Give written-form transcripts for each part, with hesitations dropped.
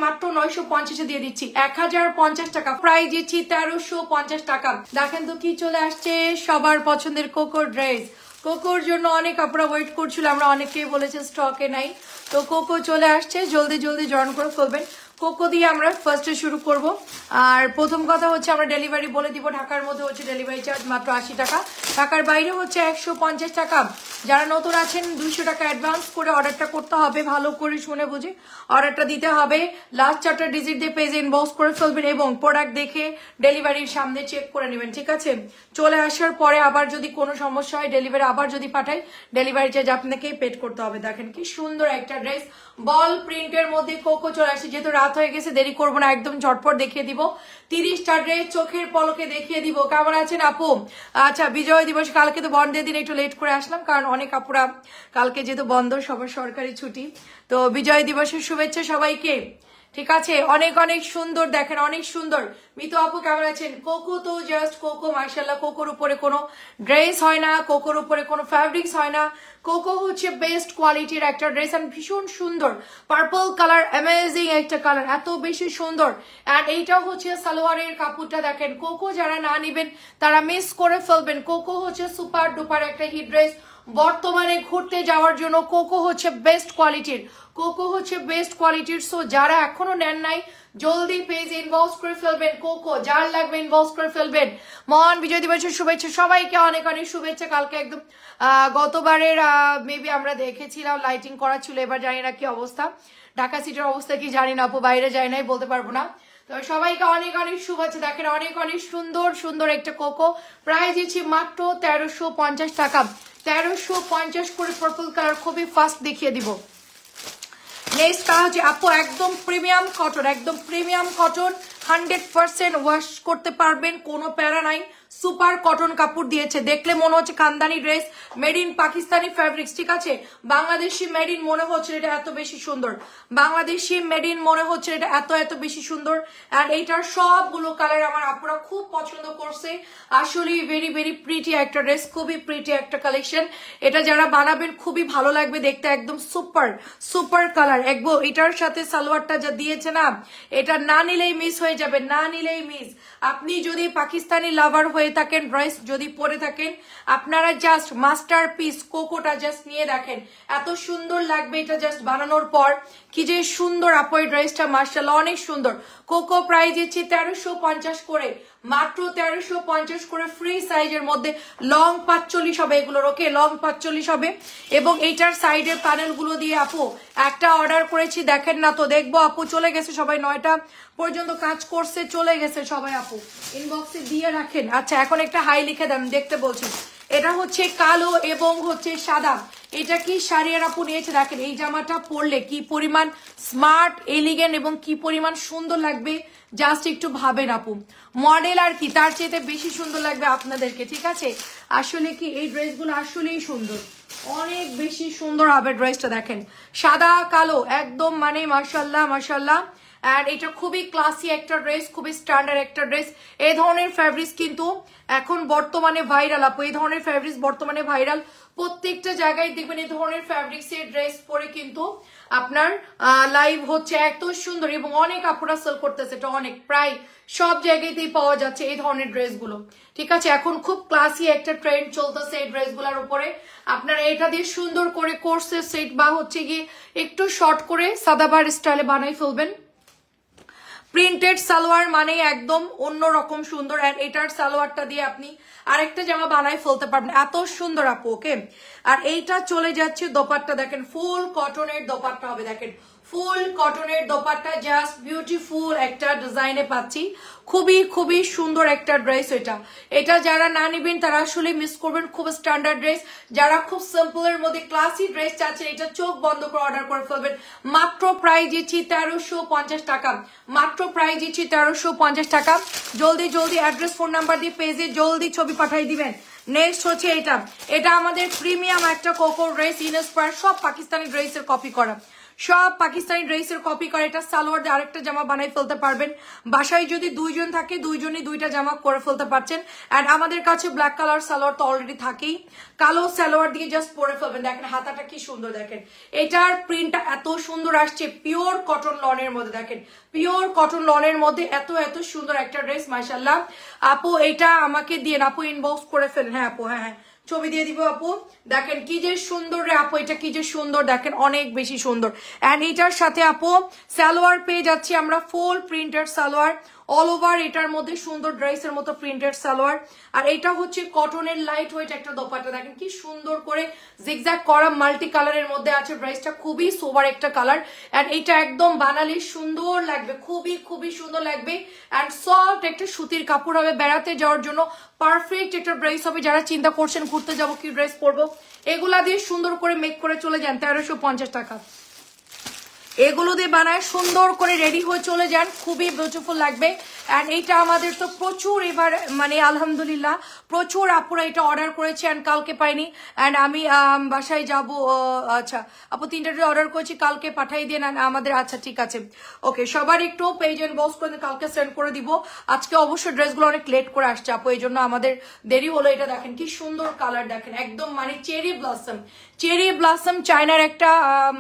মাত্র 950 দিয়ে দিচ্ছি 1050 টাকা প্রাইস দিচ্ছি 1350 টাকা। দেখেন তো কি চলে আসছে সবার পছন্দের কোকো ড্রেস। কোকোর জন্য অনেক আপনারা ওয়েট করছিল, আমরা অনেকেই বলেছে স্টকে নাই, তো কোকো চলে আসছে, জলদি জলদি জয়েন করে ফেলবেন। কোকো দিয়ে আমরা ফার্স্টে শুরু করব। আর প্রথম কথা হচ্ছে আমরা ডেলিভারি বলে দিব, ঢাকার মধ্যে হচ্ছে ডেলিভারি চার্জ মাত্র 80 টাকা, ঢাকার বাইরে হচ্ছে 150 টাকা। যারা নতুন আছেন 200 টাকা অ্যাডভান্স করে অর্ডারটা করতে হবে, ভালো করে শুনে বুঝে অর্ডারটা দিতে হবে। লাস্ট 4টা ডিজিট দিয়ে পেজে ইনবক্স করে ফেলবেন এবং প্রোডাক্ট দেখে ডেলিভারির সামনে চেক করে নেবেন, ঠিক আছে? চলে আসার পরে আবার যদি কোনো সমস্যা হয় ডেলিভারি আবার যদি পাঠাই ডেলিভারি চার্জ আপনাকেই পেড করতে হবে। দেখেন কি সুন্দর একটা ড্রেস, বল প্রিন্টের মধ্যে কোকো চলে আসছে। যেহেতু রাত হয়ে গেছে দেরি করবো না, একদম ঝটপট দেখিয়ে দিব 30টা ড্রেস, চোখের পলকে দেখিয়ে দিব। কেমন আছেন আপু? আচ্ছা, বিজয় দিবস কালকে তো বন্ধের দিন একটু লেট করে আসলাম, কারণ অনেক আপুরা কালকে যেহেতু বন্ধ, সবার সরকারি ছুটি, তো বিজয় দিবসের শুভেচ্ছা সবাইকে, ঠিক আছে? অনেক অনেক সুন্দর, দেখেন অনেক সুন্দর। মিতু আপু কেমন আছেন? কোকো তো জাস্ট কোকো, মার্শাল্লাহ। কোকোর উপরে কোনো ড্রেস হয় না, কোকোর উপরে কোনো ফ্যাব্রিক্স হয় না, কোকো হচ্ছে বেস্ট কোয়ালিটির একটা ড্রেস এন্ড ভীষণ সুন্দর। পার্পল কালার, অ্যামেজিং একটা কালার, এত বেশি সুন্দর। এন্ড এইটাও হচ্ছে সালোয়ারের কাপড়টা দেখেন। কোকো যারা না নিবেন তারা মিস করে ফেলবেন। কোকো হচ্ছে সুপার ডুপার একটা হিট ড্রেস, বর্তমানে ঘুরতে যাওয়ার জন্য কোকো হচ্ছে বেস্ট কোয়ালিটির, কোকো হচ্ছে বেস্ট কোয়ালিটির। সো যারা এখনো নেন নাই জলদি পেজ ইনবক্স করে ফেলবেন, কোকো যার লাগবে ইনবক্স করে ফেলবেন। মহান বিজয় দিবসের শুভেচ্ছা সবাইকে, অনেক অনেক শুভেচ্ছা। কালকে একদম গতবারের মেবি আমরা দেখেছিলাম লাইটিং করা ছিল, এবার জানি না কি অবস্থা, ঢাকা সিটির অবস্থা কি জানি না আপু, বাইরে যাই নাই বলতে পারবো না। তো সবাইকে অনেক অনেক শুভেচ্ছা। দেখেন অনেক অনেক সুন্দর সুন্দর একটা কোকো, প্রাইস দিচ্ছি মাত্র 1350 টাকা, 1350 করে। পার্পল কালার খুবই ফাস্ট দেখিয়ে দিব। নেক্সট হচ্ছে আপু একদম প্রিমিয়াম কটন, একদম প্রিমিয়াম কটন, 100% ওয়াশ করতে পারবেন, কোনো প্যারা নাই। সুপার কটন কাপড় দিয়েছে, দেখলে মনে হচ্ছে খানদানি dress, made in Pakistani fabrics, ঠিক আছে? বাংলাদেশি মেড ইন মনে হচ্ছে এটা এত বেশি সুন্দর, বাংলাদেশি মেড ইন মনে হচ্ছে এটা এত এত বেশি সুন্দর। আর এইটার সবগুলো কালার আমার আপুরা খুব পছন্দ করছে, আসলে ভেরি ভেরি প্রিটি একটা ড্রেস, খুবই প্রিটি একটা কালেকশন। এটা যারা বানাবেন খুবই ভালো লাগবে দেখতে, একদম সুপার সুপার কালার। একদম এটার সাথে সালোয়ারটা যা দিয়েছে না, এটা না নিলেই মিস হয়ে যাবে, না নিলেই মিস। আপনি যদি পাকিস্তানি লাভার হয়ে থাকেন, ড্রেস যদি পরে থাকেন, আপনারা জাস্ট মাস্টারপিস কোকোটা জাস্ট নিয়ে দেখেন, এত সুন্দর লাগবে এটা জাস্ট বানানোর পর। কি যে সুন্দর আপু এই ড্রেসটা, মার্শাল্লাহ অনেক সুন্দর। কোকো প্রাইস দিচ্ছি 1350 করে, মাত্র 1350 করে, ফ্রি সাইজের মধ্যে। লং 45 হবে এগুলোর, ওকে? লং 45 হবে। এবং এইটার সাইডের প্যানেল গুলো দিয়ে আপু একটা অর্ডার করেছি, দেখেন না তো, দেখবো আপু। চলে গেছে সবাই, 9টা পর্যন্ত কাজ করছে, চলে গেছে সবাই আপু, ইনবক্সে দিয়ে রাখেন। আচ্ছা, এখন একটা হাই লিখে দেন, দেখতে বলছি। এটা হচ্ছে কালো এবং হচ্ছে সাদা, এটা কি শাড়িয়ার আপু নিয়েছে। দেখেন এই জামাটা পরলে কি পরিমাণ স্মার্ট, এলিগেন্ট এবং কি পরিমাণ সুন্দর লাগবে, জাস্ট একটু ভাবেন আপু। মডেল আর কি তার চেয়ে বেশি সুন্দর লাগবে আপনাদেরকে, ঠিক আছে? আসলে কি এই ড্রেসগুলো আসলেই সুন্দর, অনেক বেশি সুন্দর হবে ড্রেসটা। দেখেন সাদা কালো একদম, মানে মাশাল্লাহ মাশাল্লাহ। আর এটা খুবই ক্লাসি একটা ড্রেস, খুবই স্ট্যান্ডার্ড একটা ড্রেস। এই ধরনের ফ্যাব্রিক্স কিন্তু এখন বর্তমানে ভাইরাল আপু, এই ধরনের ফ্যাব্রিক্স বর্তমানে ভাইরাল। প্রত্যেকটা জায়গায় দেখবেন এই ধরনের ফ্যাব্রিক্স এর ড্রেস পরে কিন্তু আপনার লাইভ হচ্ছে, এত সুন্দর। এবং অনেক আপুরা সেল করতেছে এটা, অনেক, প্রায় সব জায়গাতেই পাওয়া যাচ্ছে এই ধরনের ড্রেসগুলো, ঠিক আছে? এখন খুব ক্লাসি একটা ট্রেন্ড চলতেছে এই ড্রেসগুলোর উপরে। আপনারা এটা দিয়ে সুন্দর করে কোর্সের সেট বা হচ্ছে গিয়ে একটু শর্ট করে সাদাবার স্টাইলে বানাই ফেলবেন। প্রিন্টেড সালোয়ার মানে একদম অন্যরকম সুন্দর। আর এটার সালোয়ারটা দিয়ে আপনি আরেকটা জামা বানাই ফেলতে পারবেন, এত সুন্দর আপু, ওকে? আর এইটা চলে যাচ্ছে দোপাট্টা, দেখেন ফুল কটনের দোপাট্টা হবে, দেখেন ফুল কটনের দোপাট্টা, জাস্ট বিউটিফুল একটা ডিজাইনে পাচ্ছি, খুবই খুবই সুন্দর একটা ড্রেস। এটা যারা না নিবেন তারা আসলে মিস করবেন, খুব স্ট্যান্ডার্ড ড্রেস। যারা খুব সিম্পলের মধ্যে ক্লাসি ড্রেস চাচ্ছেন, এটা চোখ বন্ধ করে অর্ডার করে ফেলবেন। মাত্র প্রাইস দিচ্ছি 1350 টাকা, মাত্র প্রাইস দিচ্ছি 1350 টাকা। জলদি জলদি অ্যাড্রেস ফোন নাম্বার দিয়ে পেজে জলদি ছবি পাঠিয়ে দিবেন। নেক্সট হচ্ছে এটা, এটা আমাদের প্রিমিয়াম একটা কোকো ড্রেস, ইনস্পায়ার, সব পাকিস্তানি ড্রেসের কপি করা, সব পাকিস্তানি ড্রেসের কপি করে এটা সালোয়ার দিয়ে আরেকটা জামা বানাই ফেলতে পারবেন। বাসায় যদি দুইজন থাকে দুইজনই দুইটা জামা করে ফেলতে পারছেন। অ্যান্ড আমাদের কাছে ব্ল্যাক কালার সালোয়ার তো অলরেডি থাকেই, কালো সালোয়ার দিয়ে জাস্ট পরে ফেলবেন। দেখেন হাতাটা কি সুন্দর, দেখেন এটার প্রিন্টটা এত সুন্দর আসছে, পিওর কটন লনের মধ্যে। দেখেন পিওর কটন লনের মধ্যে এত এত সুন্দর একটা ড্রেস, মাশাআল্লাহ। আপু এটা আমাকে দিয়ে আপু ইনবক্স করে ফেলেন। হ্যাঁ আপু, হ্যাঁ ছবি দিয়ে দিব আপু। দেখেন কি যে সুন্দর রে আপু, এটা কি যে সুন্দর, দেখেন অনেক বেশি সুন্দর। এন্ড এটার সাথে আপু সালোয়ার পেয়ে যাচ্ছি আমরা, ফুল প্রিন্টেড সালোয়ার অল ওভার, এটার মধ্যে সুন্দর ড্রেসের মতো প্রিন্টেড সালোয়ার। আর এটা হচ্ছে কটনের লাইট ওয়েট একটা দোপাট্টা, দেখেন কি সুন্দর করে জিগজ্যাগ করা মাল্টি কালারের মধ্যে আছে। ড্রেসটা খুবই সোবার একটা কালার। এন্ড এটা একদম বানালে সুন্দর লাগবে, খুবই খুবই সুন্দর লাগবে। এন্ড সফট একটা সুতির কাপড় হবে, বেড়াতে যাওয়ার জন্য পারফেক্ট একটা ড্রেস হবে। যারা চিন্তা করছেন ঘুরতে যাবো কি ড্রেস পরবো, এগুলা দিয়ে সুন্দর করে মেক করে চলে যান। 1350 টাকা এগুলো দিয়ে বানায় সুন্দর করে রেডি হয়ে চলে যান, খুবই বিউটিফুল লাগবে। এন্ড এইটা আমাদের তো প্রচুর এবার মানে আলহামদুলিল্লাহ প্রচুর আপুরা এটা অর্ডার করেছে এন্ড কালকে পাইনি। এন্ড আমি বাসায় যাব, আচ্ছা আপু 3টা অর্ডার করেছি, কালকে পাঠাই দিয়ে না আমাদের। আচ্ছা ঠিক আছে, ওকে সবার একটু পেজ এন্ড বক্স করে কালকে সেন্ড করে দিব। আজকে অবশ্য ড্রেসগুলো অনেক লেট করে আসছে আপু, এই জন্য আমাদের দেরি হলো। এটা দেখেন কি সুন্দর কালার, দেখেন একদম মানে চেরি ব্লসম, চেরি ব্লসম চায়নার একটা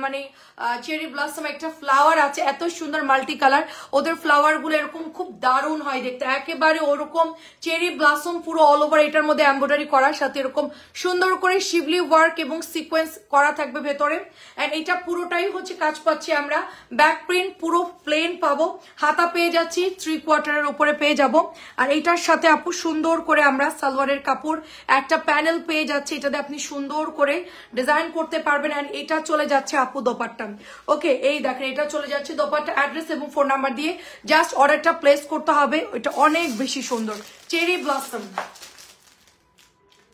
মানে চেরি ব্লসম একটা ফ্লাওয়ার আছে, এত সুন্দর মাল্টি কালার। ওদের ফ্লাওয়ার গুলো এরকম খুব দারুণ হয় দেখতে, একেবারে ওরকম চেরি ব্লসম পুরো অল ওভার। এটার মধ্যে এমব্রয়ডারি করার সাথে এরকম সুন্দর করে শিবলি ওয়ার্ক এবং সিকোয়েন্স করা থাকবে ভেতরে। এন্ড এটা পুরোটাই হচ্ছে কাজ পাচ্ছি আমরা, ব্যাক প্রিন্ট পুরো প্লেন পাবো, হাতা পেয়ে যাচ্ছি 3/4 উপরে পেয়ে যাব। আর এটার সাথে আপু সুন্দর করে আমরা সালোয়ারের কাপড় একটা প্যানেল পেয়ে যাচ্ছি, এটাতে আপনি সুন্দর করে ডিজাইন করতে পারবেন। এন্ড এটা চলে যাচ্ছে আপু দোপাট্টা। ওকে এই দেখেন এটা চলে যাচ্ছে দোপাট্টা, অ্যাড্রেস এবং ফোন নাম্বার দিয়ে জাস্ট অর্ডারটা প্লেস করতে হবে। এটা অনেক বেশি সুন্দর, চেরি ব্লসম,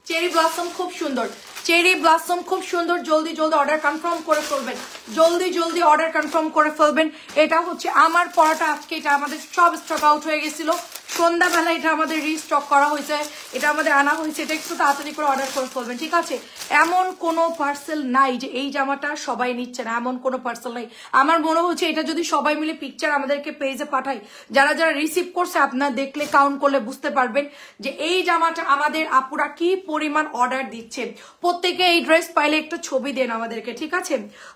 চেরি ব্লসম খুব সুন্দর, চেরি ব্লসম খুব সুন্দর। জলদি জলদি অর্ডার কনফার্ম করে ফেলবেন, জলদি জলদি অর্ডার কনফার্ম করে ফেলবেন। এটা হচ্ছে আমার পরাটা, আজকে এটা আমাদের সব স্টক আউট হয়ে গেছিল, সন্ধ্যাবেলা এটা আমাদের রিস্টক করা হয়েছে, এটা আমাদের আনা হয়েছে। এটা একটু তাড়াতাড়ি করে অর্ডার করে ফেলবেন, ঠিক আছে? এমন কোনো পার্সেল নাই যে এই জামাটা সবাই নিচ্ছে না, এমন কোনো পার্সেল নাই। আমার মনে হচ্ছে এটা যদি সবাই মিলে পিকচার আমাদেরকে পেজে পাঠায়, যারা যারা রিসিভ করছে আপনারা দেখলে কাউন্ট করলে বুঝতে পারবেন যে এই জামাটা আমাদের আপুরা কি পরিমাণ অর্ডার দিচ্ছে। প্রত্যেকে এই ড্রেস পাইলে একটা ছবি দেন আমাদেরকে, ঠিক আছে?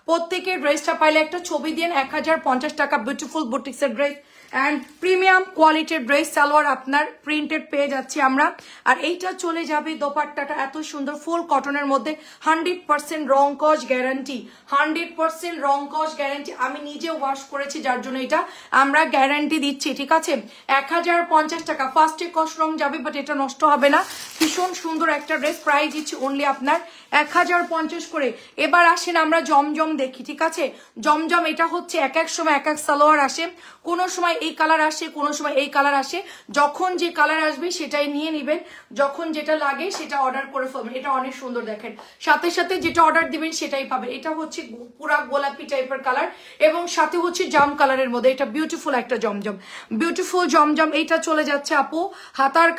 প্রত্যেকে ড্রেসটা পাইলে একটা ছবি দেন। 1050 টাকা বিউটিফুল বুটিক্সের ড্রেস এন্ড প্রিমিয়াম কোয়ালিটির ড্রেস সালোয়ার আপনার প্রিন্টেড পেয়ে যাচ্ছি আমরা। আর এইটা চলে যাবে দোপাট্টাটা এত সুন্দর ফুল কটনের মধ্যে, 100% রং কস গ্যারান্টি, 100% রং কস গ্যারান্টি। আমি নিজে ওয়াশ করেছি যার জন্য এটা আমরা গ্যারান্টি দিচ্ছি, ঠিক আছে? 1050 টাকা ফার্স্টে কস রং যাবে, বাট এটা নষ্ট হবে না। ভীষণ সুন্দর একটা ড্রেস, প্রাইস দিচ্ছি অনলি আপনার 1050 করে। এবার আসেন আমরা জমজম দেখি, ঠিক আছে? জমজম এটা হচ্ছে এক এক সময় এক এক সালোয়ার আসে, কোনো সময় এই কালার আসে, কোনো সময় এই কালার আসে। যখন যে কালার আসবে সেটাই নিয়ে নেবেন, যখন যেটা লাগে সেটা অর্ডার করে ফেলবেন। এটা অনেক সুন্দর, দেখেন সাথে সাথে যেটা অর্ডার দিবেন সেটাই পাবেন। এটা হচ্ছে পুরা গোলাপি টাইপের কালার এবং সাথে হচ্ছে জাম কালারের মধ্যে, এটা বিউটিফুল একটা জমজম, বিউটিফুল জমজম। এইটা চলে যাচ্ছে আপু হাতার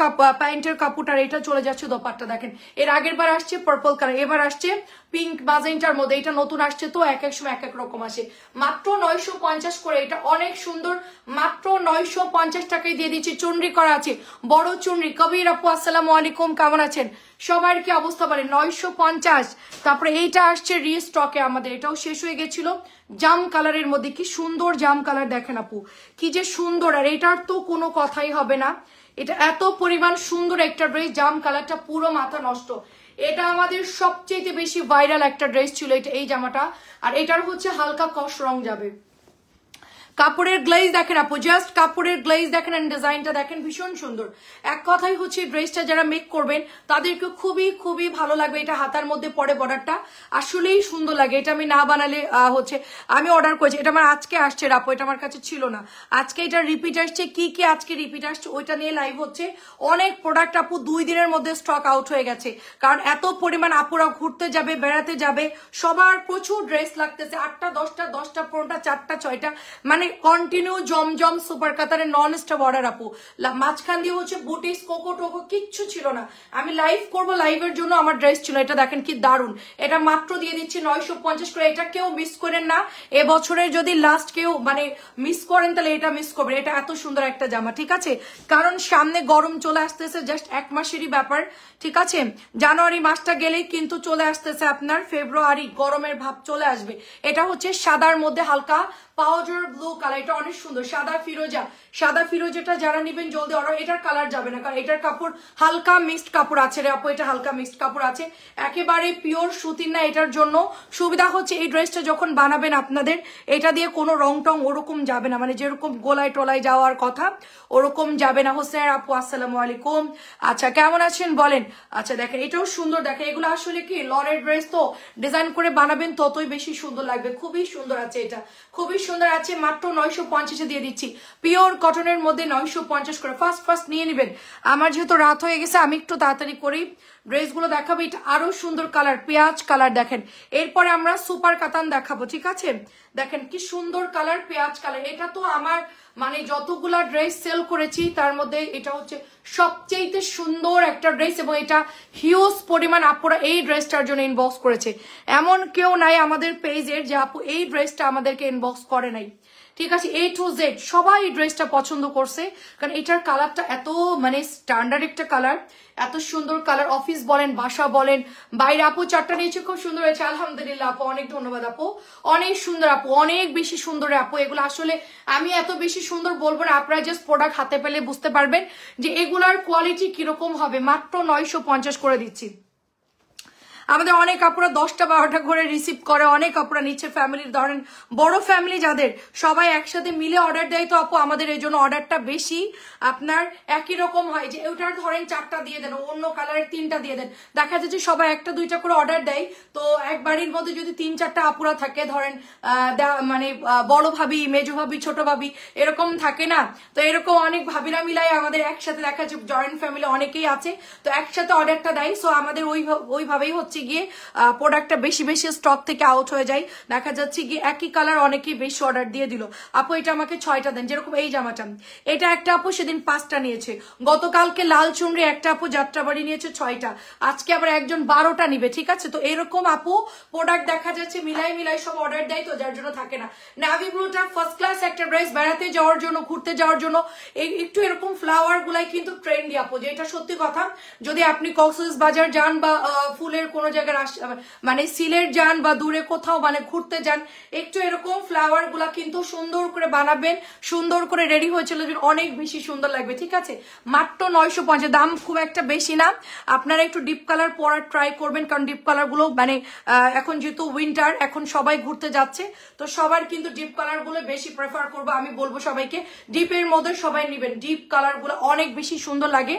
প্যান্টের কাপড়টার, এটা চলে যাচ্ছে দোপাট্টা। দেখেন এর আগের বার আসছে পার্পল কালার, এবার আসছে পিঙ্ক বাজেন্টার মধ্যে। এটা নতুন আসছে তো এক এক সময় এক এক রকম আসে। মাত্র 950 করে, এটা অনেক সুন্দর, মাত্র 950 টাকায় দিয়ে দিচ্ছি। চুনরি করা আছে, বড় চুনরি। কবির আপু আসসালামু আলাইকুম, কেমন আছেন? সবার কি অবস্থা বলে? 950। তারপরে এইটা আসছে রিস্টকে আমাদের, এটাও শেষ হয়ে গেছিল, জাম কালারের মধ্যে। কি সুন্দর জাম কালার, দেখেন আপু কি যে সুন্দর। আর এটার তো কোনো কথাই হবে না, এটা এত পরিমাণ সুন্দর একটা ড্রেস, জাম কালারটা পুরো মাথা নষ্ট। এটা আমাদের সবচেয়ে বেশি ভাইরাল একটা ড্রেস ছিল এটা, এই জামাটা। আর এটার হচ্ছে হালকা কস রং যাবে। কাপড়ের গ্লেজ দেখেন আপু, জাস্ট কাপড়ের গ্লেজ দেখেন, ডিজাইনটা দেখেন ভীষণ সুন্দর। এক কথাই হচ্ছে ড্রেসটা যারা মেক করবেন তাদেরকে খুবই খুবই ভালো লাগবে। এটা হাতার মধ্যে পরে বর্ডারটা আসলেই সুন্দর লাগে। এটা আমি না বানালে হচ্ছে, আমি অর্ডার করেছি, এটা আমার আজকে আসছে আপু, এটা আমার কাছে ছিল না। আজকে এটা রিপিট আসছে, কি কি আজকে রিপিট আসছে ওইটা নিয়ে লাইভ হচ্ছে। অনেক প্রোডাক্ট আপু 2 দিনের মধ্যে স্টক আউট হয়ে গেছে, কারণ এত পরিমাণ আপুরা ঘুরতে যাবে, বেড়াতে যাবে, সবার প্রচুর ড্রেস লাগতেছে। 8টা 10টা 10টা 15টা 4টা 6টা, মানে কন্টিনিউ জমজম সুপার কাতারের নন স্টপ অর্ডার আপু। মাঝখান দিয়ে হচ্ছে বুটিক্স কোকো টোকো কিচ্ছু ছিল না। আমি লাইভ করবো, লাইভের জন্য আমার ড্রেস ছিল। এটা দেখেন কি দারুন, এটা মাত্র দিয়ে দিচ্ছি 950 করে। এটা কেউ মিস করেন না, এবছরের যদি লাস্ট কেউ মানে মিস করেন তাহলে এটা মিস করবেন। এটা এত সুন্দর একটা জামা, ঠিক আছে, কারণ সামনে গরম চলে আসতেছে, জাস্ট 1 মাসেরই ব্যাপার, ঠিক আছে। জানুয়ারি মাসটা গেলেই কিন্তু চলে আসতেছে আপনার ফেব্রুয়ারি, গরমের ভাব চলে আসবে। এটা হচ্ছে সাদার মধ্যে হালকা পাউডার ব্লু কালার, এটা অনেক সুন্দর। সাদা ফিরোজা, সাদা ফিরোজাটা যারা নিবেন জলদি অর্ডার। এটার কালার যাবে না, কারণ এটার কাপড় হালকা মিক্সড কাপড় আছে রে আপু, এটা হালকা মিক্সড কাপড় আছে, একেবারে পিওর সুতির না। এটার জন্য সুবিধা হচ্ছে এই ড্রেসটা যখন বানাবেন আপনাদের এটা দিয়ে কোনো রং টং ওরকম যাবে না, মানে যেরকম গোলায় টোলায় যাওয়ার কথা ওরকম যাবে না। হোসেন আপু আসসালামু আলাইকুম, আচ্ছা কেমন আছেন বলেন। আচ্ছা দেখেন এটাও সুন্দর, দেখেন এগুলো আসলে কি লরের ড্রেস তো, ডিজাইন করে বানাবেন ততই বেশি সুন্দর লাগবে। খুবই সুন্দর আছে, এটা খুবই সুন্দর আছে, মাত্র 950 দিয়ে দিচ্ছি। পিওর কটনের মধ্যে 950 করে। ফার্স্ট নিয়ে নেবেন। আমার যেহেতু রাত হয়ে গেছে আমি একটু তাড়াতাড়ি করি ড্রেসগুলো দেখাবো। এটা আরো সুন্দর কালার, পেঁয়াজ কালার দেখেন। এরপরে আমরা সুপার কাতান দেখাবো, ঠিক আছে। দেখেন কি সুন্দর কালার, পেঁয়াজ কালার। এটা তো আমার মানে যতগুলা ড্রেস সেল করেছি তার মধ্যে এটা হচ্ছে সবচেয়ে সুন্দর একটা ড্রেস, এবং এটা হিউজ পরিমাণ আপুরা এই ড্রেসটার জন্য ইনবক্স করেছে। এমন কেউ নাই আমাদের পেজের যে আপু এই ড্রেসটা আমাদেরকে ইনবক্স করে নাই, ঠিক আছে। A to Z সবাই ড্রেসটা পছন্দ করছে, কারণ এটার কালারটা এত মানে স্ট্যান্ডার্ড একটা কালার, এত সুন্দর কালার। অফিস বলেন, বাসা বলেন, বাইরে। আপু চারটা নিয়েছে, খুব সুন্দর হয়েছে, আলহামদুলিল্লাহ আপু, অনেক ধন্যবাদ আপু, অনেক সুন্দর আপু, অনেক বেশি সুন্দর আপু। এগুলো আসলে আমি এত বেশি সুন্দর বলবো না, আপনারা জাস্ট প্রোডাক্ট হাতে পেলে বুঝতে পারবেন যে এগুলার কোয়ালিটি কিরকম হবে। মাত্র 950 করে দিচ্ছি। আমাদের অনেক আপুরা 10টা 12টা করে রিসিভ করে, অনেক আপুরা নিচ্ছে। ফ্যামিলির ধরেন বড় ফ্যামিলি যাদের, সবাই একসাথে মিলে অর্ডার দেয় তো আপু, আমাদের এই জন্য অর্ডারটা বেশি আপনার একই রকম হয়, যে ওটার ধরেন 4টা দিয়ে দেন, অন্য কালারের 3টা দিয়ে দেন। দেখা যাচ্ছে সবাই 1টা 2টা করে অর্ডার দেয়, তো এক বাড়ির মধ্যে যদি 3-4টা আপুরা থাকে ধরেন মানে বড় ভাবি, মেজো ভাবি, ছোট ভাবি এরকম থাকে না, তো এরকম অনেক ভাবিরা মিলাই আমাদের একসাথে দেখা যাচ্ছে জয়েন্ট ফ্যামিলি অনেকেই আছে, তো একসাথে অর্ডারটা দেয়। সো আমাদের ওইভাবেই হচ্ছে গিয়ে প্রোডাক্টটা বেশি স্টক থেকে আউট হয়ে যায়। দেখা যাচ্ছে গিয়ে একই কালার অনেকেই বেশি অর্ডার দিয়ে দিল, আপু এটা আমাকে 6টা দেন। যেরকম এই জামাটা, এটা একটা আপু সেদিন 5টা নিয়েছে, গতকালকে লাল চুনরি একটা আপু যাত্রাবাড়ি নিয়েছে 6টা, আজকে আবার একজন 12টা নিবে, ঠিক আছে। তো এরকম আপু প্রোডাক্ট দেখা যাচ্ছে মিলাই সব অর্ডার দেয়, তো যার জন্য থাকে না। নাভি ব্লুটা ফার্স্ট ক্লাস একটা ড্রেস, বেড়াতে যাওয়ার জন্য, ঘুরতে যাওয়ার জন্য। একটু এরকম ফ্লাওয়ার গুলাই কিন্তু ট্রেন্ডি আপু, যে এটা সত্যি কথা। যদি আপনি কক্সবাজার যান বা ফুলের কোনো জায়গায় মানে সিলেট যান বা দূরে কোথাও মানে ঘুরতে যান, একটু এরকম ফ্লাওয়ার গুলা কিন্তু সুন্দর করে বানাবেন, সুন্দর করে রেডি হয়ে চলে যাবেন, অনেক বেশি সুন্দর লাগবে, ঠিক আছে। মাত্র 950, দাম খুব একটা বেশি না। আপনারা একটু ডিপ কালার পরার ট্রাই করবেন, কারণ ডিপ কালার গুলো মানে এখন যেহেতু উইন্টার, এখন সবাই ঘুরতে যাচ্ছে, তো সবার কিন্তু ডিপ কালার গুলো বেশি প্রেফার করবো। আমি বলবো সবাইকে ডিপের মধ্যে সবাই নিবেন, ডিপ কালার গুলো অনেক বেশি সুন্দর লাগে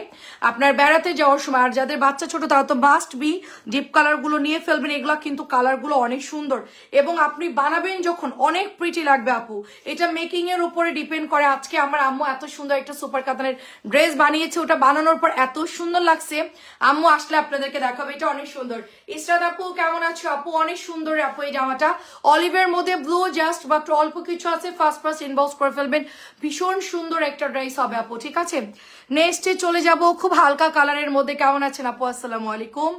আপনার বেড়াতে যাওয়ার সময়। আর যাদের বাচ্চা ছোট তারা তো মাস্ট বি ডিপ কালার গুলো নিয়ে ফেলবেন। এগুলা কিন্তু কালার গুলো অনেক সুন্দর, এবং আপনি বানাবেন যখন অনেক প্রিটি লাগবে আপু। এটা মেকিং এর উপরে ডিপেন্ড করে। আজকে আমার আম্মু এত সুন্দর একটা সুপার কাতানের ড্রেস বানিয়েছে, ওটা বানানোর পর এত সুন্দর লাগছে, আম্মু আসলে আপনাদেরকে দেখাবে। এটা অনেক সুন্দর। ইসরাত আপু কেমন আছো আপু, অনেক সুন্দর আপু এই জামাটা, অলিভের মধ্যে ব্লু, জাস্ট মাত্র অল্প কিছু আছে, ফার্স্ট ইনবক্স করে ফেলবেন। ভীষণ সুন্দর একটা ড্রেস হবে আপু, ঠিক আছে। নেক্সটে চলে যাব, খুব হালকা কালারের মধ্যে। কেমন আছেন আপু, আসসালামু আলাইকুম,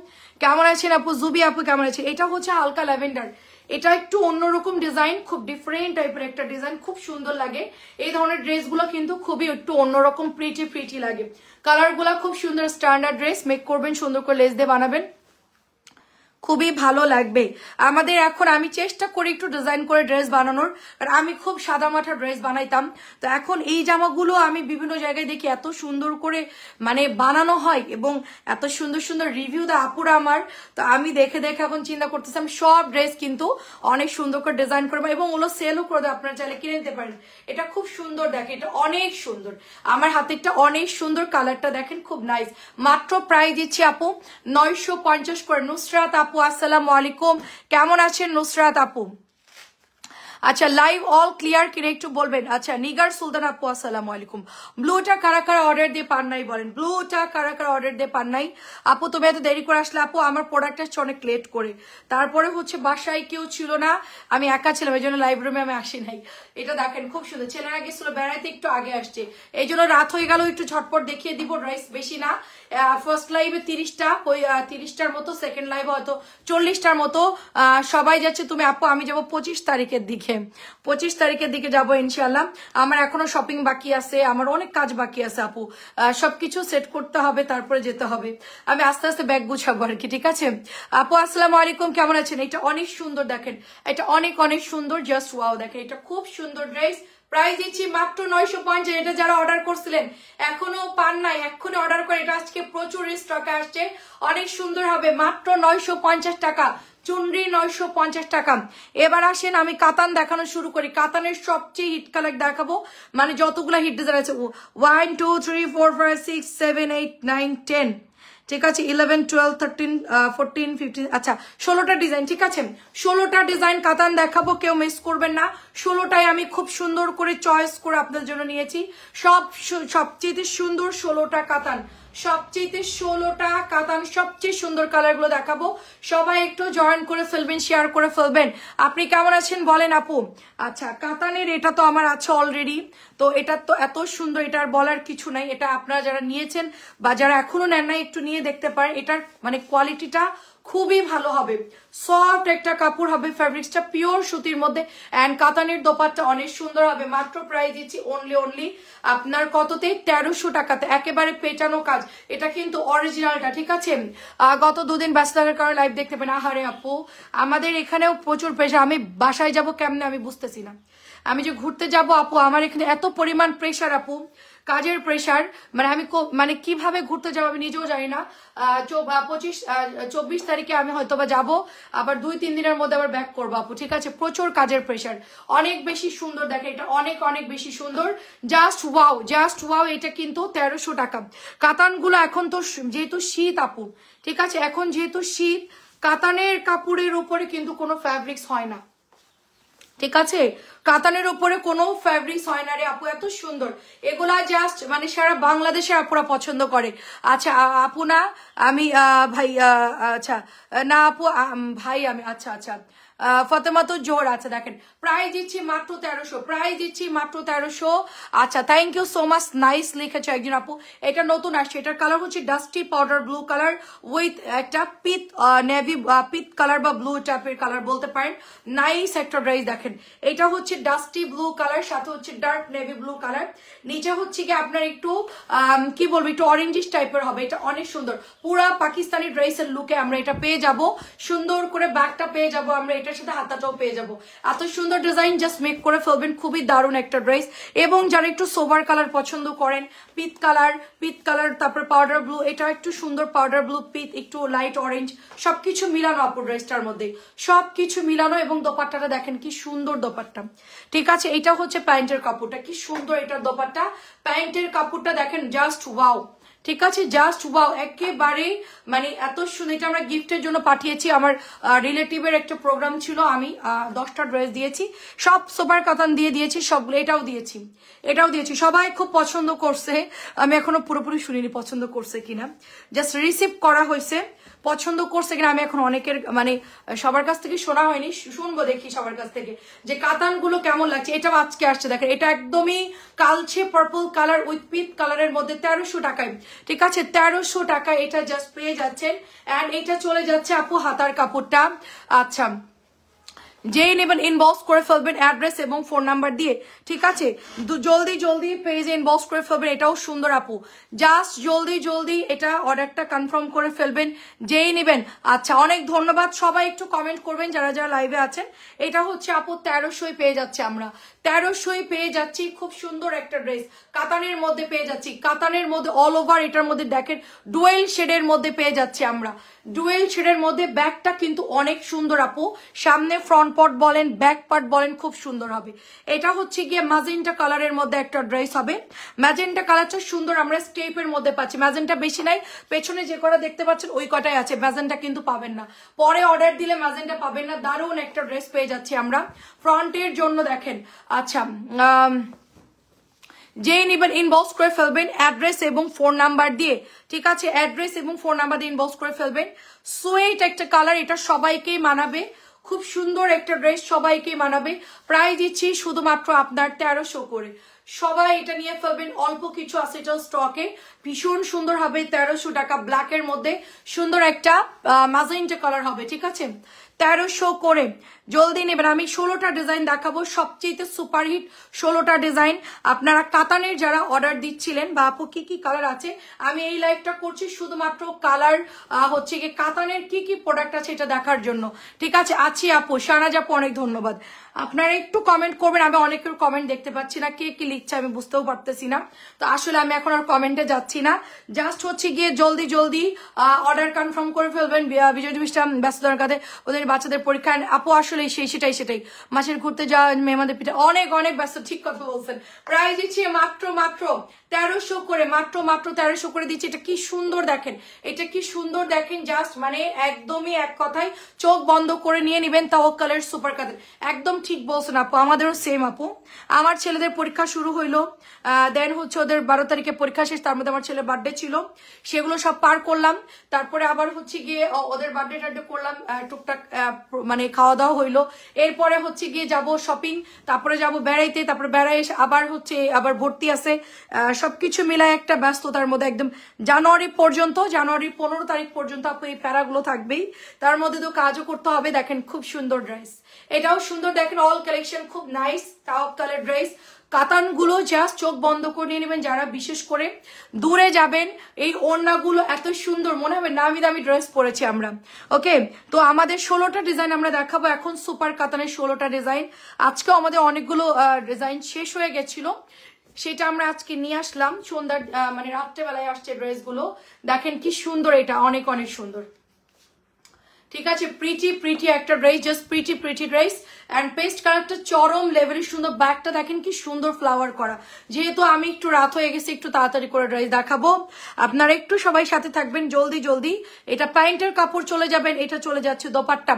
কেমন আছেন আপু, জুবি আপু কেমন আছে। এটা হচ্ছে হালকা ল্যাভেন্ডার, এটা একটু অন্যরকম ডিজাইন, খুব ডিফারেন্ট টাইপের একটা ডিজাইন, খুব সুন্দর লাগে। এই ধরনের ড্রেসগুলো কিন্তু খুবই একটু অন্যরকম প্রিটি লাগে। কালারগুলো খুব সুন্দর, স্ট্যান্ডার্ড ড্রেস, মেক করবেন সুন্দর করে লেস দিয়ে বানাবেন, খুবই ভালো লাগবে আমাদের। এখন আমি চেষ্টা করি একটু ডিজাইন করে ড্রেস বানানোর, কারণ আমি খুব সাদা মাঠা ড্রেস বানাইতাম, তো এখন এই জামাগুলো আমি বিভিন্ন জায়গায় দেখি এত সুন্দর করে মানে বানানো হয়, এবং এত সুন্দর রিভিউ দেয় আপুরা আমার। তো আমি দেখে এখন চিন্তা করতেছি আমি সব ড্রেস কিন্তু অনেক সুন্দর করে ডিজাইন করবো, এবং ওগুলো সেলও করে দেবো, আপনারা চাইলে কিনে নিতে পারেন। এটা খুব সুন্দর, দেখেন এটা অনেক সুন্দর, আমার হাতেরটা অনেক সুন্দর, কালারটা দেখেন খুব নাইস। মাত্র প্রাইস দিচ্ছি আপু 950 করে। নুসরাত আপু আসসালামু আলাইকুম, কেমন আছেন নুসরাত আপু। আচ্ছা লাইভ অল ক্লিয়ার কিনা একটু বলবেন। আচ্ছা নিগার সুলতান আপু আসসালামু আলাইকুম। ব্লুটা কারা কারা অর্ডার দিয়ে পান নাই বলেন, ব্লুটা কারা কারা অর্ডার দিয়ে পান নাই। আপু তুমি এত দেরি করে আসলে আপু, আমার প্রোডাক্ট আসছে অনেক লেট করে, তারপরে হচ্ছে বাসায় কেউ ছিল না, আমি একা ছিলাম, এই জন্য লাইভ রুমে আমি আসি নাই। এটা দেখেন খুব সুন্দর, ছেলেরা গেছিল বেড়াইতে একটু আগে আসছে, এই জন্য রাত হয়ে গেল, একটু ঝটপট দেখিয়ে দিব। ড্রেস বেশি না, ফার্স্ট লাইভে 30টা, ওই 30টার মতো, সেকেন্ড লাইভে হয়তো 40টার মতো। সবাই যাচ্ছে, তুমি আপু আমি যাবো 25 তারিখের দিকে, 25 তারিখের দিকে যাবো ইনশাল্লাহ। আমার এখনো শপিং বাকি আছে, আমার অনেক কাজ বাকি আছে আপু, সবকিছু সেট করতে হবে, তারপরে যেতে হবে। আমি আস্তে আস্তে ব্যাগ গুছাবো আর কি, ঠিক আছে। আপু আসসালামু আলাইকুম, কেমন আছেন? এটা অনেক সুন্দর, দেখেন এটা অনেক অনেক সুন্দর, জাস্ট ওয়াও, দেখেন এটা খুব সুন্দর ড্রেস। প্রাইস দিচ্ছি মাত্র 950। এটা যারা অর্ডার করছিলেন এখনো পান নাই, এক্ষুনি অর্ডার করে, এটা আজকে প্রচুর স্টকে আসছে, অনেক সুন্দর হবে, মাত্র 950 টাকা চুনরি, 950 টাকা। এবার আসেন আমি কাতান দেখানো শুরু করি। কাতানের সবচেয়ে হিট কালেক্ট দেখাবো, মানে যতগুলা হিট ডিজাইন আছে, 1 2 3 4 5 6 7 8 9 10, ঠিক আছে, 11 12 13 14 15, আচ্ছা 16টা ডিজাইন, ঠিক আছে, 16টা ডিজাইন কাতান দেখাবো, কেউ মিস করবেন না। 16টাই আমি খুব সুন্দর করে চয়েস করে আপনাদের জন্য নিয়েছি, সবচেয়ে সুন্দর 16টা কাতান, সবচেয়ে 16টা কাতান, সবচেয়ে সুন্দর কালার গুলো দেখাবো। সবাই একটু জয়েন করে ফেলবেন, শেয়ার করে ফেলবেন। আপনি কেমন আছেন বলেন আপু? আচ্ছা কাতানের এটা তো আমার আছে অলরেডি, তো এটা তো এত সুন্দর, এটার বলার কিছু নাই। এটা আপনারা যারা নিয়েছেন বা যারা এখনো নেন নাই একটু নিয়ে দেখতে পারেন, এটার মানে কোয়ালিটিটা খুবই ভালো হবে, সফট একটা কাপড় হবে, ফ্যাব্রিক্সটা পিওর সুতির মধ্যে, এন্ড কাতানের দোপাট্টা অনেক সুন্দর হবে। মাত্র প্রাইস দিচ্ছি অনলি আপনার কততে, 1300 টাকাতে, একেবারে পেটানো কাজ, এটা কিন্তু অরিজিনালটা, ঠিক আছে। গত দুদিন ব্যস্ত থাকার কারণে লাইভ দেখতে পেন। আহারে আপু আমাদের এখানেও প্রচুর প্রেশার, আমি বাসায় যাব কেমনে আমি বুঝতেছি না, আমি যে ঘুরতে যাব আপু, আমার এখানে এত পরিমাণ প্রেশার আপু, কাজের প্রেশার, মানে আমি মানে কিভাবে ঘুরতে যাবো আমি নিজেও জানি না। 24 তারিখে আমি হয়তো বা যাবো, আবার 2-3 দিনের মধ্যে আবার ব্যাক করবো আপু, ঠিক আছে। প্রচুর কাজের প্রেশার, অনেক বেশি সুন্দর, দেখে এটা অনেক অনেক বেশি সুন্দর, জাস্ট ওয়াও, জাস্ট ওয়াও। এটা কিন্তু 1300 টাকা। কাতানগুলো এখন তো যেহেতু শীত আপু, ঠিক আছে, এখন যেহেতু শীত, কাতানের কাপড়ের উপরে কিন্তু কোনো ফ্যাব্রিক্স হয় না, ঠিক আছে, কাতানের উপরে কোনো ফ্যাব্রিক্স হয় না রে আপু, এত সুন্দর এগুলা, জাস্ট মানে সারা বাংলাদেশের আপুরা পছন্দ করে। আচ্ছা আপু না আমি ভাই, আচ্ছা না আপু ভাই আমি, আচ্ছা আচ্ছা ফতেমা তো জোর আছে, দেখেন প্রাইস দিচ্ছি মাত্র 1300, প্রাইস দিচ্ছি মাত্র 1300। আচ্ছা thank you so much, nice লিখেছে একজন আপু। এটা নতুন আসছে, এটার কালার হচ্ছে dusty powder blue colour with একটা পিত নেভি, পিত কালার বা ব্লু টাইপের কালার বলতে পারেন, নাইস একটা ড্রেস। দেখেন এটা হচ্ছে ডাস্টি ব্লু কালার, সাথে হচ্ছে ডার্ক নেভি ব্লু কালার, নিচে হচ্ছে কি আপনার একটু কি বলবো, একটু অরেঞ্জিশ টাইপের হবে, এটা অনেক সুন্দর, পুরা পাকিস্তানি ড্রেসের লুকে আমরা এটা পেয়ে যাব, সুন্দর করে ব্যাগটা পেয়ে যাব আমরা, এটার সাথে হাতাটাও পেয়ে যাব, এত সুন্দর ডিজাইন, জাস্ট মেক করে ফেলবেন, খুবই দারুণ একটা ড্রেস। এবং যারা একটু সোবার কালার পছন্দ করেন, পিত কালার তারপর পাউডার ব্লু, এটা একটু সুন্দর পাউডার ব্লু, পিত একটু লাইট অরেঞ্জ, সবকিছু মিলানো আপু ড্রেসটার মধ্যে, সবকিছু মিলানো। এবং দোপাট্টাটা দেখেন কি সুন্দর দোপাট্টা, ঠিক আছে, এটা হচ্ছে প্যান্টের কাপড়টা, কি সুন্দর এটার দোপাট্টা, প্যান্টের কাপড়টা দেখেন, জাস্ট ওয়াও, ঠিক আছে, জাস্ট ওয়াও, একেবারে মানে এত সুন্দর। এটা আমরা গিফটের জন্য পাঠিয়েছি, আমার রিলেটিভের একটা প্রোগ্রাম ছিল, আমি 10টা ড্রেস দিয়েছি, সব সোবার কাতান দিয়ে দিয়েছি, সবগুলো এটাও দিয়েছি, সবাই খুব পছন্দ করছে। আমি এখনো পুরোপুরি শুনিনি পছন্দ করছে কিনা, জাস্ট রিসিভ করা হয়েছে, পছন্দ করছে কিনা আমি এখন অনেকের মানে সবার কাছ থেকে শোনা হয়নি, শুনবো দেখি সবার কাছ থেকে যে কাতানগুলো কেমন লাগছে। এটাও আজকে আসছে, দেখেন এটা একদমই কালচে পার্পল কালার উইথ পিট কালারের মধ্যে 1300 টাকায়, ঠিক আছে, 1300 টাকা এটা জাস্ট পেয়ে যাচ্ছেন। এন্ড এটা চলে যাচ্ছে আপু হাতার কাপড়টা। আচ্ছা যেই নেবেন ইনবক্স করে ফেলবেন অ্যাড্রেস এবং ফোন নাম্বার দিয়ে, ঠিক আছে, জলদি পেজে ইনবক্স করে ফেলবেন। এটাও সুন্দর আপু, জাস্ট জলদি এটা অর্ডারটা কনফার্ম করে ফেলবেন যেই নেবেন। আচ্ছা অনেক ধন্যবাদ, সবাই একটু কমেন্ট করবেন যারা যারা লাইভে আছেন। এটা হচ্ছে আপু 1300 পেয়ে যাচ্ছে, আমরা 1300 পেয়ে যাচ্ছি, খুব সুন্দর একটা ড্রেস কাতানের মধ্যে পেয়ে যাচ্ছি, কাতানের মধ্যে অল ওভার, এটার মধ্যে দেখেন ডুয়েল শেডের মধ্যে পেয়ে যাচ্ছি আমরা, ডুয়েল শেডের মধ্যে। ব্যাগটা কিন্তু অনেক সুন্দর আপু, সামনে ফ্রন্ট পার্ট বলেন ব্যাক পার্ট বলেন খুব সুন্দর হবে। এটা হচ্ছে গিয়ে ম্যাজেন্টা কালারের মধ্যে একটা ড্রেস হবে। ম্যাজেন্টা কালারটা সুন্দর আমরা স্টেপের মধ্যে পাচ্ছি। ম্যাজেন্টা বেশি নাই, পেছনে যে কটা দেখতে পাচ্ছেন ওই কটাই আছে, ম্যাজেন্টা কিন্তু পাবেন না, পরে অর্ডার দিলে ম্যাজেন্টা পাবেন না। দারুণ একটা ড্রেস পেয়ে যাচ্ছি আমরা ফ্রন্টের জন্য। দেখেন আচ্ছা যেই নেবেন ইনবক্স করে ফেলবেন অ্যাড্রেস এবং ফোন নাম্বার দিয়ে, ঠিক আছে? অ্যাড্রেস এবং ফোন নাম্বার দিয়ে ইনবক্স করে ফেলবেন। সুইট একটা কালার, এটা সবাইকেই মানাবে, খুব সুন্দর একটা ড্রেস, সবাইকেই মানাবে। প্রাইস দিচ্ছি শুধুমাত্র আপনার 1300 করে। সবাই এটা নিয়ে ফেলবেন, অল্প কিছু আছে এটা স্টকে, ভীষণ সুন্দর হবে। 1300 টাকা, ব্ল্যাকের মধ্যে সুন্দর একটা ম্যাজেন্টা কালার হবে, ঠিক আছে? 1300 করে জলদি নেবেন। আমি 16টা ডিজাইন দেখাবো, সবচেয়ে সুপারহিট 16টা ডিজাইন। আপনারা কাতানের যারা অর্ডার দিচ্ছিলেন বা আপু কি কি কালার আছে, আমি এই লাইভটা করছি শুধুমাত্র কালার হচ্ছে কি কাতানের কি কি প্রোডাক্ট আছে এটা দেখার জন্য, ঠিক আছে? আছি আপু, শাহনাজ আপু অনেক ধন্যবাদ। আপনারা একটু কমেন্ট করবেন, আমি অনেকের কমেন্ট দেখতে পাচ্ছি না, কে কি লিখছে আমি বুঝতেও পারতেছি না। তো আসলে আমি এখন আর কমেন্টে যাচ্ছি না, জাস্ট হচ্ছে গিয়ে জলদি জলদি অর্ডার কনফার্ম করে ফেলবেন। বিজয় দিবসটা ব্যস্ততার কাছে ওদের বাচ্চাদের পরীক্ষা, আপু আসলে সেটাই মাছের ঘুরতে যাওয়া মেহমানদের পিঠা, অনেক অনেক ব্যস্ত, ঠিক কথা বলছেন। প্রাইস দিচ্ছি মাত্র 1300 করে, মাত্র 1300 করে দিচ্ছি। এটা কি সুন্দর দেখেন, এটা কি সুন্দর দেখেন, জাস্ট মানে একদমই এক কথায় চোখ বন্ধ করে নিয়ে নিবেন। তাওয়াক্কালের সুপার কাদের, একদম ঠিক বলছেন আপু, আমাদেরও সেম আপু। আমার ছেলেদের পরীক্ষা শুরু হইলো, দেন হচ্ছে ওদের 12 তারিখে পরীক্ষা শেষ, তার মধ্যে আমার ছেলের বার্থডে ছিল, সেগুলো সব পার করলাম। তারপরে আবার হচ্ছে গিয়ে ওদের বার্থডে টার্থডে করলাম, টুকটাক মানে খাওয়া দাওয়া হইলো। এরপরে হচ্ছে গিয়ে যাব শপিং, তারপরে যাব বেড়াইতে, তারপরে বেড়াই এসে আবার হচ্ছে আবার ভর্তি আছে, সবকিছু মিলায় একটা ব্যস্ততার মধ্যে একদম জানুয়ারি 15 তারিখ পর্যন্ত আপু এই প্যারাগুলো থাকবেই। তার মধ্যে তো কাজও করতে হবে। দেখেন খুব সুন্দর ড্রেস, এটাও সুন্দর দেখেন, অল কালেকশন খুব নাইস তাওয়াক্কালের ড্রেস। কাতানগুলো জাস্ট চোখ বন্ধ করে নিয়ে নেবেন যারা বিশেষ করে দূরে যাবেন। এই ওড়নাগুলো এত সুন্দর, মনে হবে নামি দামি ড্রেস পরেছি আমরা। ওকে, তো আমাদের 16টা ডিজাইন আমরা দেখাবো এখন, সুপার কাতানের 16টা ডিজাইন। আজকে আমাদের অনেকগুলো ডিজাইন শেষ হয়ে গেছিল, সেটা আমরা আজকে নিয়ে আসলাম সন্ধ্যার মানে রাত্রেবেলায় আসছে ড্রেসগুলো। দেখেন কি সুন্দর, এটা অনেক অনেক সুন্দর, ঠিক আছে? প্রিটি একটা dress, just pretty dress. And pastel কালারটা চরম লেভেলের সুন্দর, ব্যাগটা দেখেন কি সুন্দর ফ্লাওয়ার করা। যেহেতু আমি একটু রাত হয়ে গেছে, একটু তাড়াতাড়ি করে ড্রেস দেখাবো, আপনারা একটু সবাই সাথে থাকবেন জলদি। এটা প্যান্টের কাপড় চলে যাবেন, এটা চলে যাচ্ছে দোপাট্টা।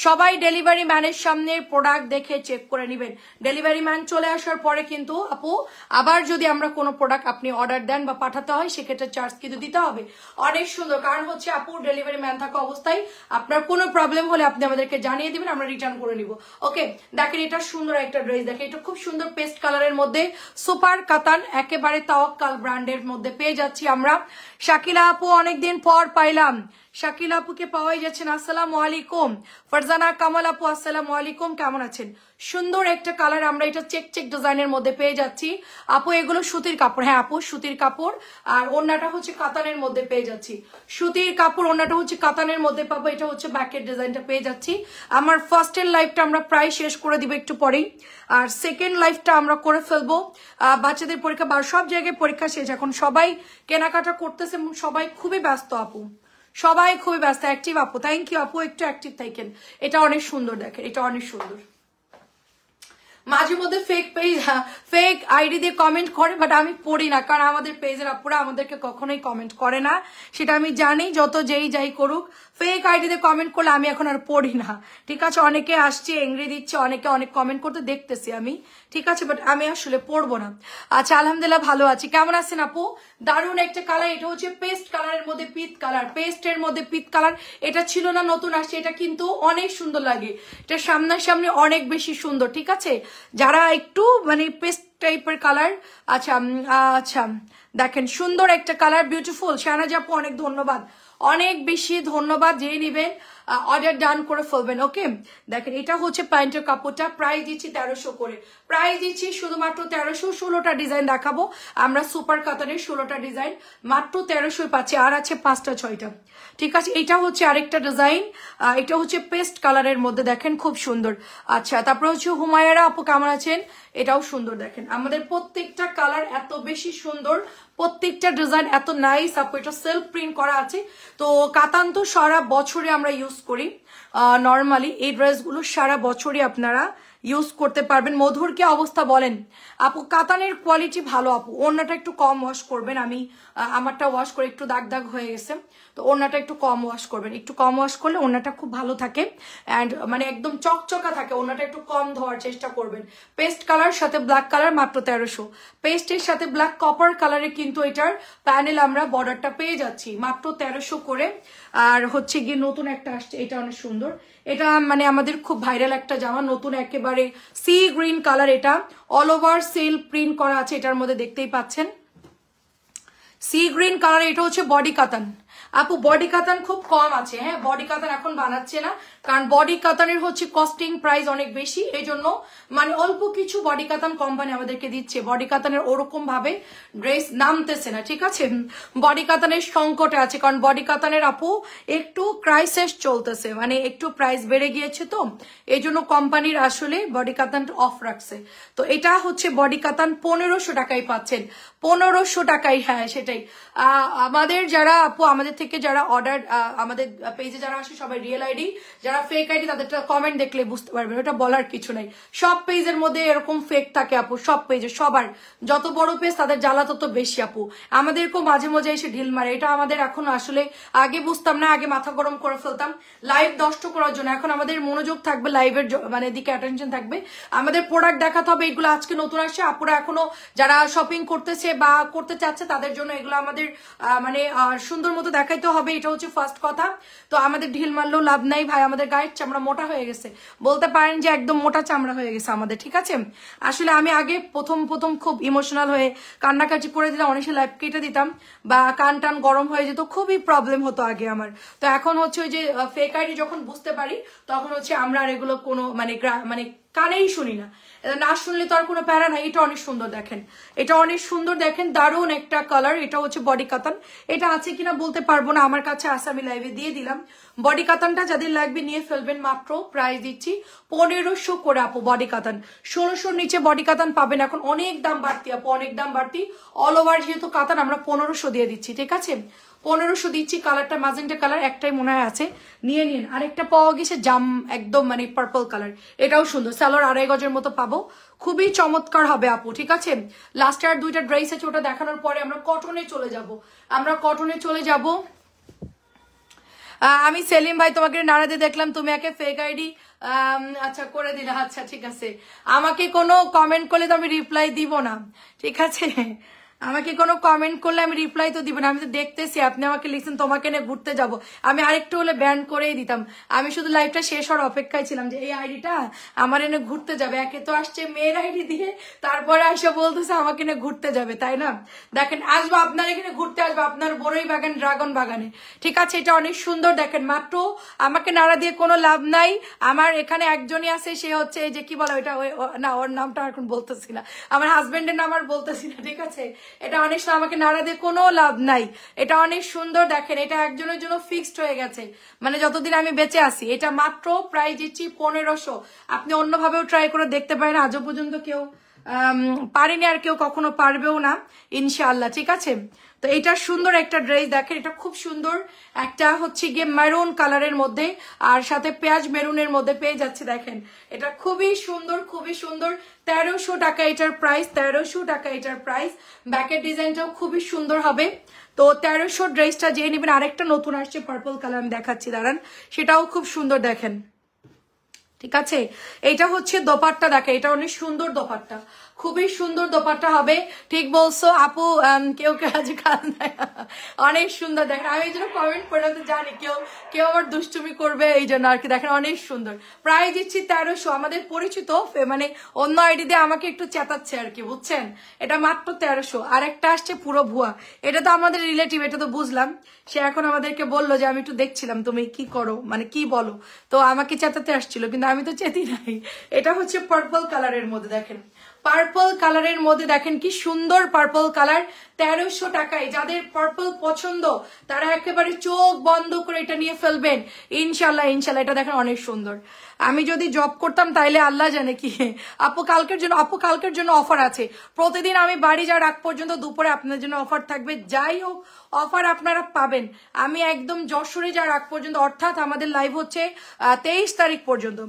সবাই ডেলিভারি ম্যানের সামনে প্রোডাক্ট দেখে চেক করে নেবেন। ডেলিভারি ম্যান চলে আসার পরে কিন্তু আপু আবার যদি আমরা কোনো প্রোডাক্ট আপনি অর্ডার দেন বা পাঠাতে হয়, সেক্ষেত্রে চার্জ কিন্তু দিতে হবে। অনেক সুন্দর, কারণ হচ্ছে আপু ডেলিভারি ম্যান থাকা অবস্থায় আপনার কোনো প্রবলেম হলে আপনি আমাদেরকে জানিয়ে দিবেন, আমরা রিটার্ন করে নিব। ওকে, দেখেন এটা সুন্দর একটা ড্রেস, দেখেন এটা খুব সুন্দর পেস্ট কালারের মধ্যে সুপার কাতান, একেবারে তাওয়াক্কাল ব্র্যান্ডের মধ্যে পেয়ে যাচ্ছি আমরা। শাকিলা আপু অনেকদিন পর পাইলাম, শাকিলা আপুকে পাওয়াই যাচ্ছেন। আসসালামু আলাইকুম। ফারজানা কামাল আপু আসসালামু আলাইকুম, কেমন আছেন? সুন্দর একটা কালার আমরা এটা চেক ডিজাইনের মধ্যে পেয়ে যাচ্ছি আপু। এগুলো সুতির কাপড়, হ্যাঁ আপু সুতির কাপড়, আর ওড়নাটা হচ্ছে কাতানের মধ্যে পেয়ে যাচ্ছি। সুতির কাপড়, ওড়নাটা হচ্ছে কাতানের মধ্যে পাবো। এটা হচ্ছে ব্যাকের ডিজাইনটা পেয়ে যাচ্ছি। আমার ফার্স্টের লাইফটা আমরা প্রায় শেষ করে দিব একটু পরেই, আর সেকেন্ড লাইফটা আমরা করে ফেলবো। বাচ্চাদের পরীক্ষা বা সব জায়গায় পরীক্ষা শেষ, এখন সবাই কেনাকাটা করতেছে, সবাই খুবই ব্যস্ত আপু, সবাই খুবই ব্যস্ত। অ্যাক্টিভ আপু, থ্যাংক ইউ আপু, একটু অ্যাক্টিভ থাকেন। এটা অনেক সুন্দর, দেখেন এটা অনেক সুন্দর। মাঝে মধ্যে ফেক আইডি দিয়ে কমেন্ট করে, বাট আমি পড়ি না, কারণ আমাদের পেজের আপুরা আমাদেরকে কখনোই কমেন্ট করে না, সেটা আমি জানি। যত যেই যাই করুক, ফেক আইডি দিয়ে কমেন্ট করলে আমি এখন আর পড়ি না, ঠিক আছে? অনেকে আসছে এংরি দিচ্ছে, অনেকে অনেক কমেন্ট করতে দেখতেছি আমি, ঠিক আছে, বাট আমি আসলে পড়বো না। আচ্ছা আলহামদুলিল্লাহ ভালো আছি, কেমন আছেন আপু? দারুণ একটা কালার, এটা হচ্ছে পেস্ট কালারের মধ্যে পিত কালার, পেস্টের মধ্যে পিত কালার। এটা ছিল না, নতুন আসছে, এটা কিন্তু অনেক সুন্দর লাগে, এটা সামনাসামনি অনেক বেশি সুন্দর, ঠিক আছে? যারা একটু মানে পেস্ট টাইপের কালার, আচ্ছা দেখেন সুন্দর একটা কালার, বিউটিফুল। শাহনাজ আপু অনেক ধন্যবাদ, অনেক বেশি ধন্যবাদ। যে নিবেন অর্ডার ডান করে ফেলবেন। ওকে, দেখেন এটা হচ্ছে প্যান্টের কাপড়টা, প্রাইস দিচ্ছি 1300 করে, প্রাইস দিচ্ছি শুধুমাত্র 1300। 16টা ডিজাইন দেখাবো আমরা, সুপার কাতারের 16টা ডিজাইন মাত্র 1300 পাচ্ছি, আর আছে 5টা 6টা, ঠিক আছে? এটা হচ্ছে আরেকটা ডিজাইন, এটা হচ্ছে পেস্ট কালারের মধ্যে, দেখেন খুব সুন্দর। আচ্ছা, তারপরে হচ্ছে হুমায়রা আপু কেমন আছেন? এটাও সুন্দর, দেখেন আমাদের প্রত্যেকটা কালার এত বেশি সুন্দর, প্রত্যেকটা ডিজাইন এত নাইস আপু। এটা সেলফ প্রিন্ট করা আছে, তো কাতান তো সারা বছরে আমরা ইউজ করি নর্মালি, এই ড্রেসগুলো সারা বছরই আপনারা ইউজ করতে পারবেন। মধুর কি অবস্থা বলেন আপু? কাতানের কোয়ালিটি ভালো আপু, ওড়নাটা একটু কম ওয়াশ করবেন। আমি আমারটা ওয়াশ করে একটু দাগ দাগ হয়ে গেছে, তো ওড়নাটা একটু কম ওয়াশ করবেন। একটু কম ওয়াশ করলে ওড়নাটা খুব ভালো থাকে অ্যান্ড মানে একদম চকচকা থাকে। ওড়নাটা একটু কম ধোয়ার চেষ্টা করবেন। পেস্ট কালার সাথে ব্ল্যাক কালার মাত্র 1300। পেস্টের সাথে ব্ল্যাক কপার কালারে কিন্তু এটার প্যানেল আমরা বর্ডারটা পেয়ে যাচ্ছি মাত্র 1300 করে। আর হচ্ছে গিয়ে নতুন একটা আসছে, এটা অনেক সুন্দর। এটা মানে আমাদের খুব ভাইরাল একটা জামা, নতুন একেবারে সি গ্রিন কালার। এটা অল ওভার সেল প্রিন্ট করা আছে, এটার মধ্যে দেখতেই পাচ্ছেন সি গ্রিন কালার। এটা হচ্ছে বডি কাতান আপু, বডি কাতান খুব কম আছে। হ্যাঁ, বডি কাতান এখন বানাচ্ছে না, কারণ বডি কাতানের হচ্ছে কস্টিং প্রাইস অনেক বেশি, এই জন্য মানে অল্প কিছু বডি কাতান কোম্পানি আমাদেরকে দিচ্ছে। বডি কাতানের ওরকম ভাবে ড্রেস নামতেছে না, ঠিক আছে? বডি কাতানের সংকটে আছে, কারণ বডি কাতানের আপু একটু ক্রাইসিস চলতেছে, মানে একটু প্রাইস বেড়ে গিয়েছে, তো এই জন্য কোম্পানির আসলে বডি কাতান অফ রাখছে। তো এটা হচ্ছে বডি কাতান 1500 টাকায় পাচ্ছেন, 1500 টাকায়। হ্যাঁ সেটাই। আমাদের যারা আপু আমাদের থেকে যারা অর্ডার আমাদের পেজে যারা আসে সবাই রিয়েল আইডি, যারা ফেক আইডি তাদেরটা কমেন্ট দেখলে বুঝতে পারবেন, ওটা বলার কিছু নাই। সব পেজের মধ্যে এরকম ফেক থাকে আপু, সব পেজে সবার, যত বড় পেজ তাদের জ্বালা তত বেশি আপু। আমাদেরকেও মাঝে মাঝে এসে ঢিল মারে, এটা আমাদের এখন আসলে আগে বুঝতাম না, আগে মাথা গরম করে ফেলতাম লাইভ নষ্ট করার জন্য। এখন আমাদের মনোযোগ থাকবে লাইভের মানে দিকে, অ্যাটেনশন থাকবে, আমাদের প্রোডাক্ট দেখাতে হবে। এগুলো আজকে নতুন আসছে, আপুরা এখনো যারা শপিং করতেছে বা করতে চাচ্ছে তাদের জন্য এগুলো আমাদের মানে সুন্দর মতো দেখাইতে হবে, এটা হচ্ছে ফার্স্ট কথা। তো আমাদের ঢিল মারলেও লাভ নাই ভাই, আমাদের গায়ের চামড়া মোটা হয়ে গেছে, বলতে পারেন যে একদম মোটা চামড়া হয়ে গেছে আমাদের, ঠিক আছে? আসলে আমি আগে প্রথম খুব ইমোশনাল হয়ে কান্নাকাটি করে দিলাম, অনেক লাইভ কেটে দিতাম বা কান টান গরম হয়ে যেত, খুবই প্রবলেম হতো আগে আমার। তো এখন হচ্ছে ওই যে ফেক আইডি যখন বুঝতে পারি তখন হচ্ছে আমরা আর এগুলো কোনো মানে কানেই শুনি না, না শুনলে তো আর কোনো প্যারা নাই। এটা অনেক সুন্দর দেখেন, এটা অনেক সুন্দর দেখেন, দারুণ একটা কালার। এটা হচ্ছে বডি কাতান, এটা আছে কিনা বলতে পারবো না, আমার কাছে আছে, আমি লাইভে দিয়ে দিলাম। বডি কাতানটা যাদের লাগবে নিয়ে ফেলবেন, মাত্র প্রাইস দিচ্ছি 1500 করে আপু। বডি কাতান 1600 নিচে বডি কাতান পাবেন, এখন অনেক দাম বাড়তি আপু, অনেক দাম বাড়তি। অল ওভার যেহেতু কাতান আমরা 1500 দিয়ে দিচ্ছি, ঠিক আছে? 1500 দিচ্ছি। কালারটা ম্যাজেন্টা কালার, একটাই মনে হয় আছে, নিয়ে নিন। আরেকটা পাওয়া গেছে জাম একদম মানে পার্পল কালার, এটাও সুন্দর, সালোয়ার 2.5 গজের মতো পাবো, খুবই চমৎকার হবে আপু, ঠিক আছে? লাস্টে আর 2টা ড্রেস আছে, ওটা দেখানোর পরে আমরা কটনে চলে যাব, আমরা কটনে চলে যাব। আমি সেলিম ভাই তোমাকে নাড়া দিয়ে দেখলাম, তুমি একে ফেক আইডি আচ্ছা করে দিলে, আচ্ছা ঠিক আছে। আমাকে কোনো কমেন্ট করলে তো আমি রিপ্লাই দিব না, ঠিক আছে? আমাকে কোনো কমেন্ট করলে আমি রিপ্লাই তো দিব না, আমি তো দেখতেছি আপনি আমাকে লিখছেন তোমাকে নিয়ে ঘুরতে যাব, আমি আরেকটু হলে ব্যান করেই দিতাম। আমি শুধু লাইভটা শেষ হওয়ার অপেক্ষায় ছিলাম যে এই আইডিটা আমার এনে ঘুরতে যাবে। একে তো আসছে মেয়ের আইডি দিয়ে, তারপরে আসে বলতেছে আমাকে নিয়ে ঘুরতে যাবে, তাই না? দেখেন আসবো আপনার এখানে ঘুরতে, আসবো আপনার বড়ই বাগান ড্রাগন বাগানে, ঠিক আছে? এটা অনেক সুন্দর দেখেন, মাত্র আমাকে নাড়া দিয়ে কোনো লাভ নাই। আমার এখানে একজনই আছে, সে হচ্ছে এই যে কি বলে ওইটা, না ওর নামটা এখন বলতেছি না, আমার হাজবেন্ডের নাম আর বলতেছি না, ঠিক আছে? এটা অনেক, আমাকে নাড়া দিয়ে কোনো লাভ নাই। এটা অনেক সুন্দর দেখেন, এটা একজনের জন্য ফিক্সড হয়ে গেছে, মানে যতদিন আমি বেঁচে আছি। এটা মাত্র প্রাইস দিচ্ছি 1500। আপনি অন্যভাবেও ট্রাই করে দেখতে পারেন, আজও পর্যন্ত কেউ পারেনি আর কেউ কখনো পারবেও না ইনশাআল্লাহ, ঠিক আছে? তো এটা সুন্দর একটা ড্রেস দেখেন, এটা খুব সুন্দর একটা হচ্ছে গিয়ে মেরুন কালারের মধ্যে আর সাথে পেঁয়াজ মেরুনের মধ্যে পেয়ে যাচ্ছে, দেখেন এটা খুবই সুন্দর, খুবই সুন্দর। 1300 টাকা এটার প্রাইস, 1300 টাকা এটার প্রাইস। ব্যাকের ডিজাইনটাও খুবই সুন্দর হবে। তো 1300 ড্রেসটা যে নেবেন। আরেকটা নতুন আসছে পার্পল কালার, আমি দেখাচ্ছি দাঁড়ান, সেটাও খুব সুন্দর দেখেন, ঠিক আছে? এটা হচ্ছে দোপাট্টা, দেখে এটা অনেক সুন্দর দোপাট্টা, খুবই সুন্দর দোপাট্টা হবে। ঠিক বলছো আপু, কেউ কেউ আজ কাজ নাই, অনেক সুন্দর দেখেন। আমি এই জন্য কমেন্ট করে তো জানি কেউ আবার দুষ্টুমি করবে, এই জন্য আর কি। দেখেন অনেক সুন্দর, প্রাইস দিচ্ছি 1300। আমাদের পরিচিত মানে অন্য আইডি দিয়ে আমাকে একটু চেতাচ্ছে আর কি, বুঝছেন? এটা মাত্র 1300। আর একটা আসছে পুরো ভুয়া, এটা তো আমাদের রিলেটিভ, এটা তো বুঝলাম। সে এখন আমাদেরকে বললো যে আমি একটু দেখছিলাম তুমি কি করো, মানে কি বলো, তো আমাকে চেতাতে আসছিল, কিন্তু আমি তো চেতি নাই। এটা হচ্ছে পার্পল কালারের মধ্যে, দেখেন পার্পল কালারের মধ্যে দেখেন কি সুন্দর পার্পল কালার, 1300 টাকায়। যাদের পার্পল পছন্দ তারা একেবারে চোখ বন্ধ করে এটা নিয়ে ফেলবেন ইনশাল্লাহ ইনশাল্লাহ। এটা দেখেন অনেক সুন্দর। আমি যদি জব করতাম তাইলে আল্লাহ জানে কি। আপু কালকের জন্য অফার আছে। প্রতিদিন আমি বাড়ি যাওয়ার আগ পর্যন্ত দুপুরে আপনাদের জন্য অফার থাকবে। যাই হোক অফার আপনারা পাবেন। আমি একদম যশোরে যাওয়ার আগ পর্যন্ত, অর্থাৎ আমাদের লাইভ হচ্ছে 23 তারিখ পর্যন্ত।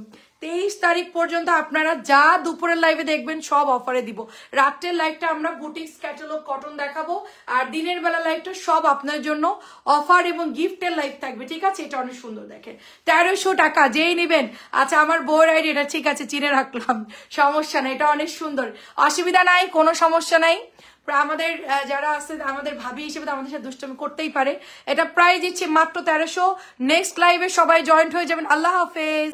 23 তারিখ পর্যন্ত আপনারা যা দুপুরের লাইভে দেখবেন সব অফারে দিব। রাত্রের লাইভটা আমরা বুটিক্স ক্যাটালগ কটন দেখাবো, আর দিনের বেলা লাইভটা সব আপনার জন্য অফার এবং গিফটের লাইভ থাকবে। ঠিক আছে, এটা অনেক সুন্দর দেখেন, 1300 টাকা যেই নেবেন। আচ্ছা আমার বউয়ের আইডি এটা, ঠিক আছে চিনে রাখলাম, সমস্যা নাই, এটা অনেক সুন্দর, অসুবিধা নাই, কোনো সমস্যা নাই। আমাদের যারা আছে আমাদের ভাবি হিসেবে আমাদের সাথে দুষ্টমি করতেই পারে। এটা প্রাইস দিচ্ছে মাত্র 1300। নেক্সট লাইভে সবাই জয়েন্ট হয়ে যাবেন। আল্লাহ হাফেজ।